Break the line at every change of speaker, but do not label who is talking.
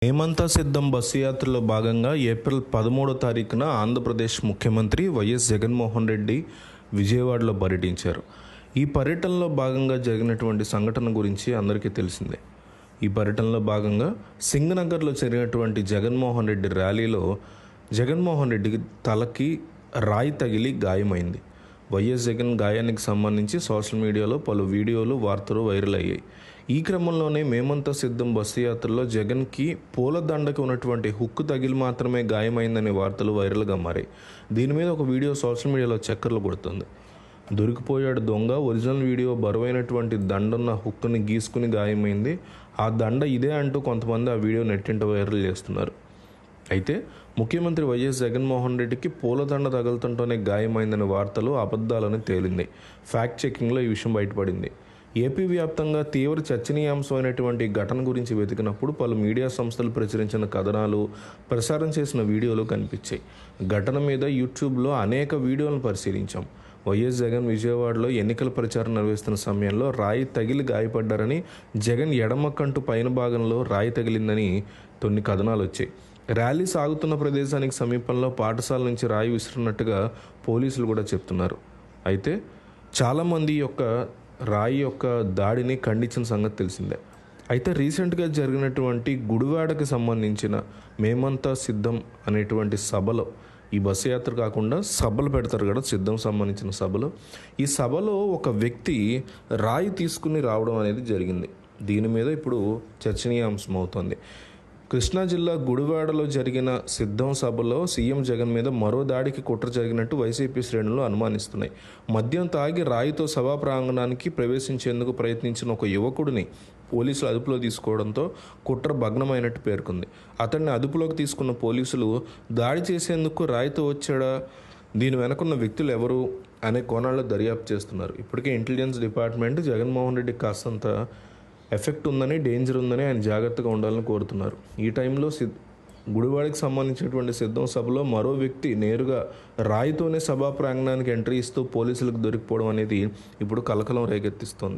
మేమంతా సిద్ధం బస్సు యాత్రలో భాగంగా ఏప్రిల్ 13వ తారీఖున ఆంధ్రప్రదేశ్ ముఖ్యమంత్రి వైఎస్ జగన్మోహన్ రెడ్డి విజయవాడలో పర్యటించారు. ఈ పర్యటనలో భాగంగా జరిగినటువంటి సంఘటన గురించి అందరికీ తెలిసిందే. ఈ పర్యటనలో భాగంగా సింగనగర్లో జరిగినటువంటి జగన్మోహన్ రెడ్డి ర్యాలీలో జగన్మోహన్ రెడ్డికి తలకి రాయి తగిలి గాయమైంది. వైఎస్ జగన్ గాయానికి సంబంధించి సోషల్ మీడియాలో పలు వీడియోలు, వార్తలు వైరల్ అయ్యాయి. ఈ క్రమంలోనే మేమంతా సిద్ధం బస్సు యాత్రలో జగన్కి పూలదండకు ఉన్నటువంటి హుక్కు తగిలి మాత్రమే గాయమైందనే వార్తలు వైరల్గా మారాయి. దీని మీద ఒక వీడియో సోషల్ మీడియాలో చక్కర్లు కొడుతుంది. దొరికిపోయాడు దొంగ, ఒరిజినల్ వీడియో బరువైనటువంటి దండున్న హుక్కుని గీసుకుని గాయమైంది, ఆ దండ ఇదే అంటూ కొంతమంది ఆ వీడియో నెట్టింట వైరల్ చేస్తున్నారు. అయితే ముఖ్యమంత్రి వైఎస్ జగన్మోహన్ రెడ్డికి పూలదండ తగులుతుంటూనే గాయమైందనే వార్తలు అబద్ధాలని తేలింది. ఫ్యాక్ట్ చెకింగ్లో ఈ విషయం బయటపడింది. ఏపీ వ్యాప్తంగా తీవ్ర చర్చనీయాంశమైనటువంటి ఘటన గురించి వెతికినప్పుడు పలు మీడియా సంస్థలు ప్రచురించిన కథనాలు, ప్రసారం చేసిన వీడియోలు కనిపించాయి. ఘటన మీద యూట్యూబ్లో అనేక వీడియోలను పరిశీలించాం. వైఎస్ జగన్ విజయవాడలో ఎన్నికల ప్రచారం నిర్వహిస్తున్న సమయంలో రాయి తగిలి గాయపడ్డారని, జగన్ ఎడమ కంటు పైన భాగంలో రాయి తగిలిందని కొన్ని కథనాలు వచ్చాయి. ర్యాలీ సాగుతున్న ప్రదేశానికి సమీపంలో పాఠశాల నుంచి రాయి విసిరినట్టుగా పోలీసులు కూడా చెప్తున్నారు. అయితే చాలామంది రాయి యొక్క దాడిని ఖండించిన సంగతి తెలిసిందే. అయితే రీసెంట్గా జరిగినటువంటి గుడివాడకి సంబంధించిన మేమంతా సిద్ధం అనేటువంటి సభలో, ఈ బస్సు యాత్ర కాకుండా సభలు పెడతారు కదా, సిద్ధం సంబంధించిన సభలో, ఈ సభలో ఒక వ్యక్తి రాయి తీసుకుని రావడం అనేది జరిగింది. దీని మీద ఇప్పుడు చర్చనీయాంశం అవుతుంది. కృష్ణా జిల్లా గుడివాడలో జరిగిన సిద్ధం సభలో సీఎం జగన్ మీద మరో దాడికి కుట్ర జరిగినట్టు వైసీపీ శ్రేణులు అనుమానిస్తున్నాయి. మద్యం తాగి రాయితో సభా ప్రాంగణానికి ప్రవేశించేందుకు ప్రయత్నించిన ఒక యువకుడిని పోలీసులు అదుపులో తీసుకోవడంతో కుట్ర భగ్నమైనట్టు పేర్కొంది. అతన్ని అదుపులోకి తీసుకున్న పోలీసులు దాడి చేసేందుకు రాయితో వచ్చాడా, దీని వెనకున్న వ్యక్తులు ఎవరు అనే కోణాల్లో దర్యాప్తు చేస్తున్నారు. ఇప్పటికే ఇంటెలిజెన్స్ డిపార్ట్మెంట్ జగన్మోహన్ రెడ్డికి కాస్తంత ఎఫెక్ట్ ఉందని, డేంజర్ ఉందని ఆయన జాగ్రత్తగా ఉండాలని కోరుతున్నారు. ఈ టైంలో గుడివాడకి సంబంధించినటువంటి సిద్ధం సభలో మరో వ్యక్తి నేరుగా రాయితోనే సభా ప్రాంగణానికి ఎంట్రీ ఇస్తూ పోలీసులకు దొరికిపోవడం అనేది ఇప్పుడు కలకలం రేకెత్తిస్తోంది.